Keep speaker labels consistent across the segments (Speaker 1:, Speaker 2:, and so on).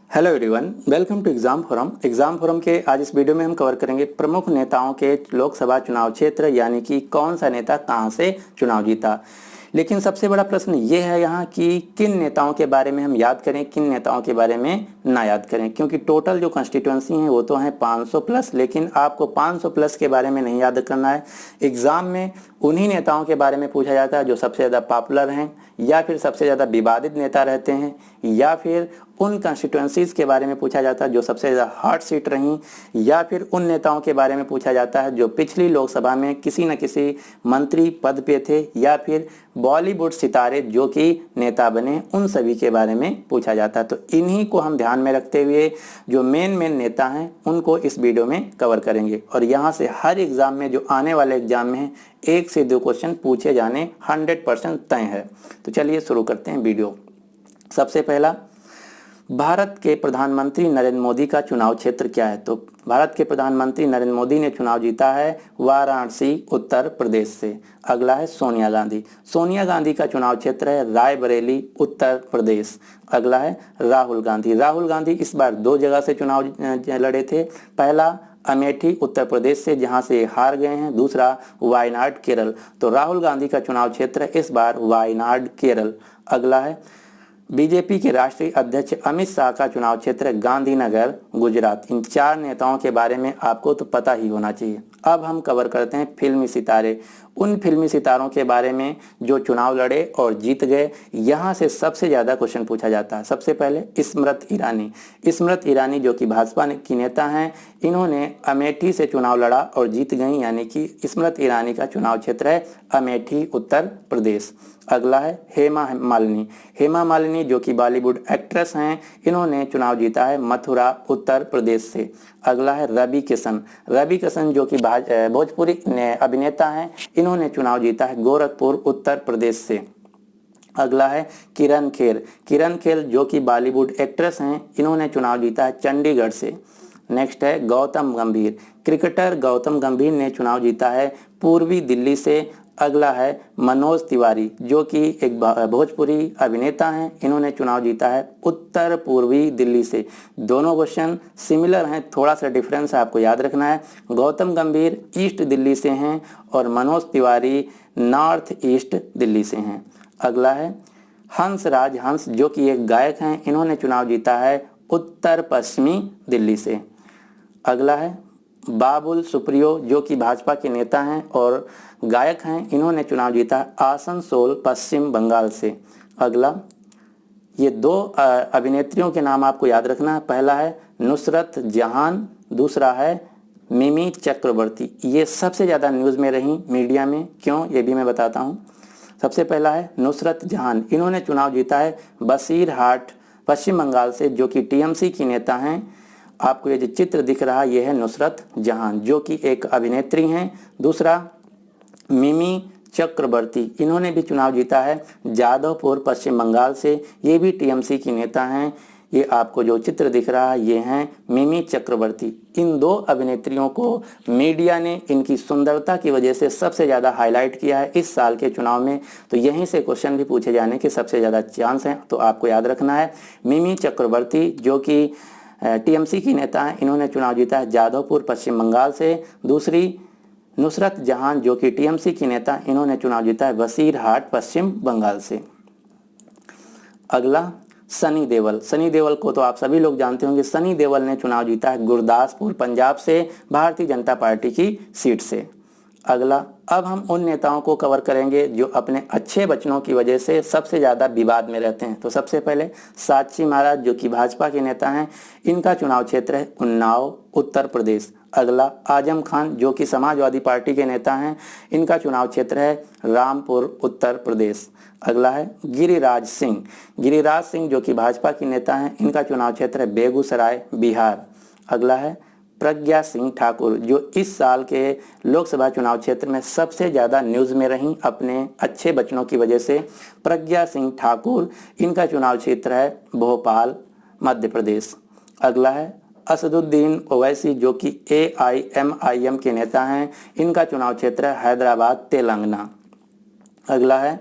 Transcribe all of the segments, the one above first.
Speaker 1: Hello everyone, welcome to exam forum. Exam forum के आज इस वीडियो में हम कवर करेंगे प्रमुख नेताओं के लोकसभा चुनाव क्षेत्र, यानी कि कौन सा नेता कहां से चुनाव जीता। लेकिन सबसे बड़ा प्रश्न ये है यहाँ कि किन नेताओं के बारे में हम याद करें, किन नेताओं के बारे में ना याद करें, क्योंकि टोटल जो कॉन्स्टिट्यूंसी है वो तो है 500 प्लस, लेकिन आपको 500 प्लस के बारे में नहीं याद करना है। एग्जाम में उन्हीं नेताओं के बारे में पूछा जाता है जो सबसे ज़्यादा पॉपुलर हैं, या फिर सबसे ज़्यादा विवादित नेता रहते हैं, या फिर उन कंस्टिट्यूंसीज के बारे में पूछा जाता है जो सबसे ज़्यादा हॉट सीट रहीं, या फिर उन नेताओं के बारे में पूछा जाता है जो पिछली लोकसभा में किसी न किसी मंत्री पद पे थे, या फिर बॉलीवुड सितारे जो कि नेता बने, उन सभी के बारे में पूछा जाता है। तो इन्हीं को हम ध्यान में रखते हुए जो मेन नेता हैं उनको इस वीडियो में कवर करेंगे। और यहाँ से हर एग्जाम में, जो आने वाले एग्जाम में है, 1 से 2 क्वेश्चन पूछे जाने 100% तय है। तो चलिए शुरू करते हैं वीडियो। सबसे पहला, भारत के प्रधानमंत्री नरेंद्र मोदी का चुनाव क्षेत्र क्या है। तो भारत के प्रधानमंत्री नरेंद्र मोदी ने चुनाव जीता है वाराणसी, उत्तर प्रदेश से। अगला है सोनिया गांधी। सोनिया गांधी का चुनाव क्षेत्र है रायबरेली, उत्तर प्रदेश। अगला है राहुल गांधी। राहुल गांधी इस बार 2 जगह से चुनाव लड़े थे। पहला अमेठी, उत्तर प्रदेश से, जहां से हार गए हैं। दूसरा वायनाड, केरल। तो राहुल गांधी का चुनाव क्षेत्र इस बार वायनाड, केरल। अगला है बीजेपी के राष्ट्रीय अध्यक्ष अमित शाह का चुनाव क्षेत्र गांधीनगर, गुजरात। इन 4 नेताओं के बारे में आपको तो पता ही होना चाहिए। अब हम कवर करते हैं फिल्मी सितारे। उन फिल्मी सितारों के बारे में जो चुनाव लड़े और जीत गए। यहाँ से सबसे ज़्यादा क्वेश्चन पूछा जाता है। सबसे पहले स्मृति ईरानी। स्मृति ईरानी जो कि भाजपा की नेता हैं, इन्होंने अमेठी से चुनाव लड़ा और जीत गई, यानी कि स्मृति ईरानी का चुनाव क्षेत्र है अमेठी, उत्तर प्रदेश। अगला है हेमा मालिनी। हेमा मालिनी जो कि बॉलीवुड एक्ट्रेस हैं, इन्होंने चुनाव जीता है मथुरा, उत्तर प्रदेश से। अगला है रवि किशन। रवि किशन जो कि भोजपुरी अभिनेता हैं, इन्होंने चुनाव जीता है गोरखपुर, उत्तर प्रदेश से। अगला है किरण खेर। किरण खेर जो कि बॉलीवुड एक्ट्रेस हैं, इन्होंने चुनाव जीता है चंडीगढ़ से। नेक्स्ट है गौतम गंभीर। क्रिकेटर गौतम गंभीर ने चुनाव जीता है पूर्वी दिल्ली से। अगला है मनोज तिवारी जो कि एक भोजपुरी अभिनेता हैं, इन्होंने चुनाव जीता है उत्तर पूर्वी दिल्ली से। दोनों क्वेश्चन सिमिलर हैं, थोड़ा सा डिफरेंस आपको याद रखना है। गौतम गंभीर ईस्ट दिल्ली से हैं और मनोज तिवारी नॉर्थ ईस्ट दिल्ली से हैं। अगला है हंसराज हंस जो कि एक गायक हैं, इन्होंने चुनाव जीता है उत्तर पश्चिमी दिल्ली से। अगला है बाबुल सुप्रियो जो कि भाजपा के नेता हैं और गायक हैं, इन्होंने चुनाव जीता है आसनसोल, पश्चिम बंगाल से। अगला, ये 2 अभिनेत्रियों के नाम आपको याद रखना है। पहला है नुसरत जहान, दूसरा है मिमी चक्रवर्ती। ये सबसे ज़्यादा न्यूज़ में रही मीडिया में, क्यों ये भी मैं बताता हूँ। सबसे पहला है नुसरत जहान। इन्होंने चुनाव जीता है बसीरहाट, पश्चिम बंगाल से, जो कि टीएमसी की नेता हैं। आपको ये जो चित्र दिख रहा है, ये है नुसरत जहान जो कि एक अभिनेत्री हैं। दूसरा मिमी चक्रवर्ती, इन्होंने भी चुनाव जीता है जादवपुर, पश्चिम बंगाल से। ये भी टीएमसी की नेता हैं। ये आपको जो चित्र दिख रहा है, ये हैं मिमी चक्रवर्ती। इन 2 अभिनेत्रियों को मीडिया ने इनकी सुंदरता की वजह से सबसे ज़्यादा हाईलाइट किया है इस साल के चुनाव में। तो यहीं से क्वेश्चन भी पूछे जाने के सबसे ज़्यादा चांस हैं, तो आपको याद रखना है। मिमी चक्रवर्ती जो कि टीएमसी की नेता हैं, इन्होंने चुनाव जीता है जादवपुर, पश्चिम बंगाल से। दूसरी नुसरत जहान जो कि टीएमसी की नेता, इन्होंने चुनाव जीता है बसीरहाट, पश्चिम बंगाल से। अगला सनी देओल। सनी देओल को तो आप सभी लोग जानते होंगे। सनी देओल ने चुनाव जीता है गुरदासपुर, पंजाब से, भारतीय जनता पार्टी की सीट से। अगला, अब हम उन नेताओं को कवर करेंगे जो अपने अच्छे वचनों की वजह से सबसे ज़्यादा विवाद में रहते हैं। तो सबसे पहले साक्षी महाराज जो कि भाजपा के नेता हैं, इनका चुनाव क्षेत्र है उन्नाव, उत्तर प्रदेश। अगला आजम खान जो कि समाजवादी पार्टी के नेता हैं, इनका चुनाव क्षेत्र है रामपुर, उत्तर प्रदेश। अगला है गिरिराज सिंह। गिरिराज सिंह जो कि भाजपा की नेता हैं, इनका चुनाव क्षेत्र है बेगूसराय, बिहार। अगला है प्रज्ञा सिंह ठाकुर जो इस साल के लोकसभा चुनाव क्षेत्र में सबसे ज़्यादा न्यूज़ में रहीं अपने अच्छे वचनों की वजह से। प्रज्ञा सिंह ठाकुर, इनका चुनाव क्षेत्र है भोपाल, मध्य प्रदेश। अगला है असदुद्दीन ओवैसी जो कि AIMIM के नेता हैं, इनका चुनाव क्षेत्र है हैदराबाद, तेलंगाना। अगला है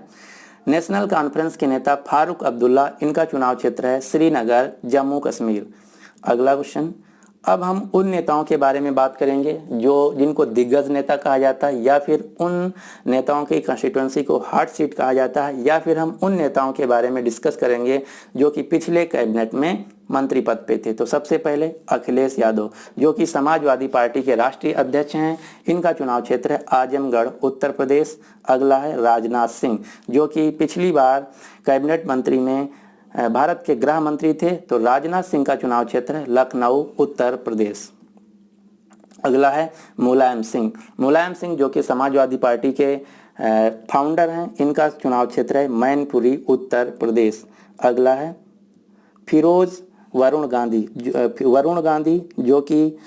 Speaker 1: नेशनल कॉन्फ्रेंस के नेता फारूक अब्दुल्ला, इनका चुनाव क्षेत्र है श्रीनगर, जम्मू कश्मीर। अगला क्वेश्चन, अब हम उन नेताओं के बारे में बात करेंगे जिनको दिग्गज नेता कहा जाता है, या फिर उन नेताओं की कंस्टिट्यूंसी को हॉट सीट कहा जाता है, या फिर हम उन नेताओं के बारे में डिस्कस करेंगे जो कि पिछले कैबिनेट में मंत्री पद पे थे। तो सबसे पहले अखिलेश यादव, जो कि समाजवादी पार्टी के राष्ट्रीय अध्यक्ष हैं, इनका चुनाव क्षेत्र है आजमगढ़, उत्तर प्रदेश। अगला है राजनाथ सिंह, जो कि पिछली बार कैबिनेट मंत्री में भारत के गृह मंत्री थे। तो राजनाथ सिंह का चुनाव क्षेत्र है लखनऊ, उत्तर प्रदेश। अगला है मुलायम सिंह, मुलायम सिंह जो कि समाजवादी पार्टी के फाउंडर हैं, इनका चुनाव क्षेत्र है मैनपुरी, उत्तर प्रदेश। अगला है फिरोज वरुण गांधी जो कि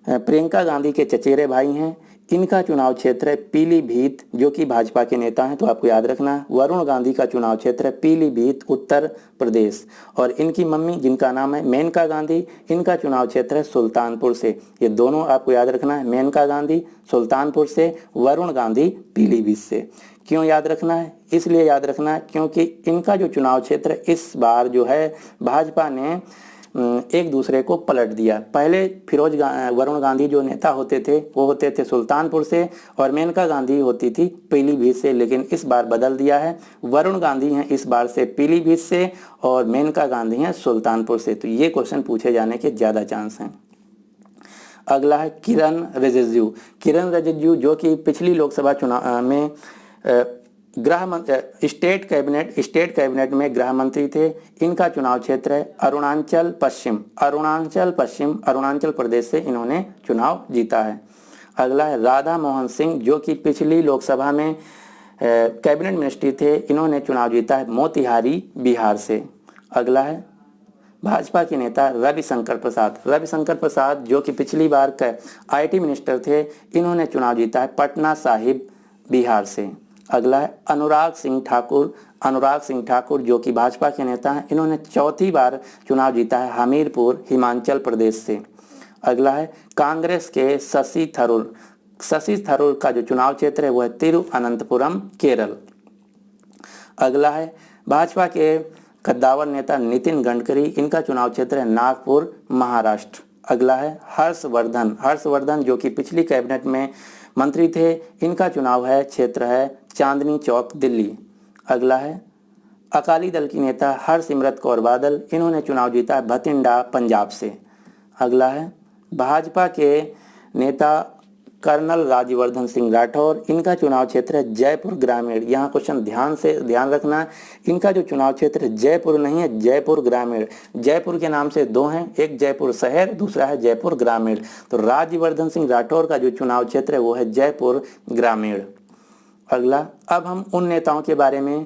Speaker 1: प्रियंका गांधी के चचेरे भाई हैं, इनका चुनाव क्षेत्र है पीलीभीत, जो कि भाजपा के नेता हैं। तो आपको याद रखना है वरुण गांधी का चुनाव क्षेत्र है पीलीभीत, उत्तर प्रदेश। और इनकी मम्मी जिनका नाम है मेनका गांधी, इनका चुनाव क्षेत्र है सुल्तानपुर से। ये दोनों आपको याद रखना है, मेनका गांधी सुल्तानपुर से, वरुण गांधी पीलीभीत से। क्यों याद रखना है? इसलिए याद रखना है क्योंकि इनका जो चुनाव क्षेत्र इस बार जो है भाजपा ने एक दूसरे को पलट दिया। पहले वरुण गांधी जो नेता होते थे वो होते थे सुल्तानपुर से, और मेनका गांधी होती थी पीलीभीत से, लेकिन इस बार बदल दिया है। वरुण गांधी हैं इस बार से पीलीभीत से और मेनका गांधी हैं सुल्तानपुर से। तो ये क्वेश्चन पूछे जाने के ज़्यादा चांस हैं। अगला है किरण रिजिजू जो कि पिछली लोकसभा चुनाव में स्टेट कैबिनेट में गृह मंत्री थे। इनका चुनाव क्षेत्र है अरुणाचल प्रदेश से इन्होंने चुनाव जीता है। अगला है राधा मोहन सिंह जो कि पिछली लोकसभा में कैबिनेट मिनिस्ट्री थे, इन्होंने चुनाव जीता है मोतिहारी, बिहार से। अगला है भाजपा के नेता रविशंकर प्रसाद जो कि पिछली बार IT मिनिस्टर थे, इन्होंने चुनाव जीता है पटना साहिब, बिहार से। अगला है अनुराग सिंह ठाकुर जो कि भाजपा के नेता हैं, इन्होंने चौथी बार चुनाव जीता है हमीरपुर, हिमाचल प्रदेश से। अगला है कांग्रेस के शशि थरूर का जो चुनाव क्षेत्र है वो है तिरुअनंतपुरम, केरल। अगला है भाजपा के कद्दावर नेता नितिन गडकरी, इनका चुनाव क्षेत्र है नागपुर, महाराष्ट्र। अगला है हर्षवर्धन जो कि पिछली कैबिनेट में मंत्री थे, इनका चुनाव क्षेत्र है चांदनी चौक, दिल्ली। अगला है अकाली दल की नेता हरसिमरत कौर बादल, इन्होंने चुनाव जीता है भटिंडा, पंजाब से। अगला है भाजपा के नेता कर्नल राज्यवर्धन सिंह राठौर, इनका चुनाव क्षेत्र है जयपुर ग्रामीण। यहाँ क्वेश्चन ध्यान रखना है, इनका जो चुनाव क्षेत्र है जयपुर नहीं है, जयपुर ग्रामीण। जयपुर के नाम से दो हैं, एक जयपुर शहर, दूसरा है जयपुर ग्रामीण। तो राज्यवर्धन सिंह राठौर का जो चुनाव क्षेत्र है वो है जयपुर ग्रामीण। अगला, अब हम उन नेताओं के बारे में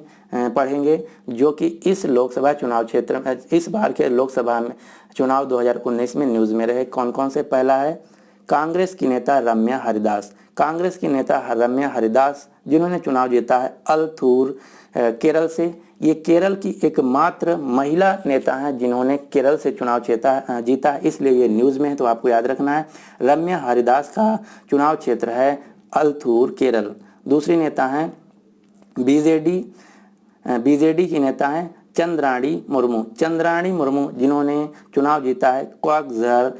Speaker 1: पढ़ेंगे जो कि इस लोकसभा चुनाव क्षेत्र में, इस बार के लोकसभा में चुनाव 2019 में न्यूज़ में रहे। कौन कौन से? पहला है कांग्रेस की नेता रम्या हरिदास, जिन्होंने चुनाव जीता है अल्थूर, केरल से। ये केरल की एकमात्र महिला नेता हैं जिन्होंने केरल से चुनाव जीता, इसलिए ये न्यूज़ में है, तो आपको याद रखना है। रम्या हरिदास का चुनाव क्षेत्र है अल्थूर, केरल। दूसरी नेता हैं बीजेडी की नेता हैं चंद्राणी मुर्मू, जिन्होंने चुनाव जीता है क्वाकझर,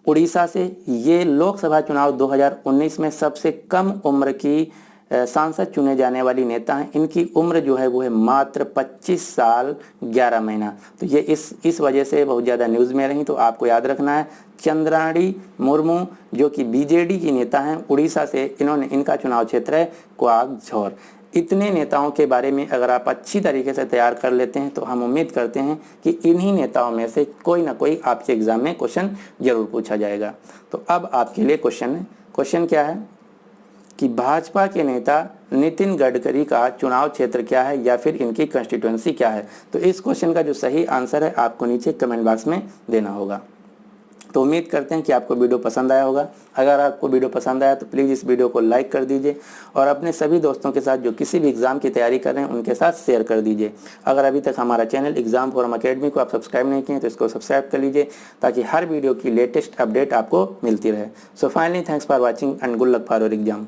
Speaker 1: उड़ीसा से। ये लोकसभा चुनाव 2019 में सबसे कम उम्र की सांसद चुने जाने वाली नेता हैं। इनकी उम्र जो है वो है मात्र 25 साल 11 महीना। तो ये इस वजह से बहुत ज़्यादा न्यूज़ में रही, तो आपको याद रखना है चंद्राणी मुर्मू जो कि बीजेडी की नेता हैं उड़ीसा से, इनका चुनाव क्षेत्र है क्वाकझोर। इतने नेताओं के बारे में अगर आप अच्छी तरीके से तैयार कर लेते हैं तो हम उम्मीद करते हैं कि इन्हीं नेताओं में से कोई ना कोई आपके एग्जाम में क्वेश्चन जरूर पूछा जाएगा। तो अब आपके लिए क्वेश्चन क्या है कि भाजपा के नेता नितिन गडकरी का चुनाव क्षेत्र क्या है या फिर इनकी कंस्टिट्यूएंसी क्या है। तो इस क्वेश्चन का जो सही आंसर है आपको नीचे कमेंट बॉक्स में देना होगा। तो उम्मीद करते हैं कि आपको वीडियो पसंद आया होगा। अगर आपको वीडियो पसंद आया तो प्लीज़ इस वीडियो को लाइक कर दीजिए और अपने सभी दोस्तों के साथ जो किसी भी एग्ज़ाम की तैयारी कर रहे हैं उनके साथ शेयर कर दीजिए। अगर अभी तक हमारा चैनल एग्जाम फोरम अकेडमी को आप सब्सक्राइब नहीं किए तो इसको सब्सक्राइब कर लीजिए ताकि हर वीडियो की लेटेस्ट अपडेट आपको मिलती रहे। So finally thanks for watching and good luck for your exam.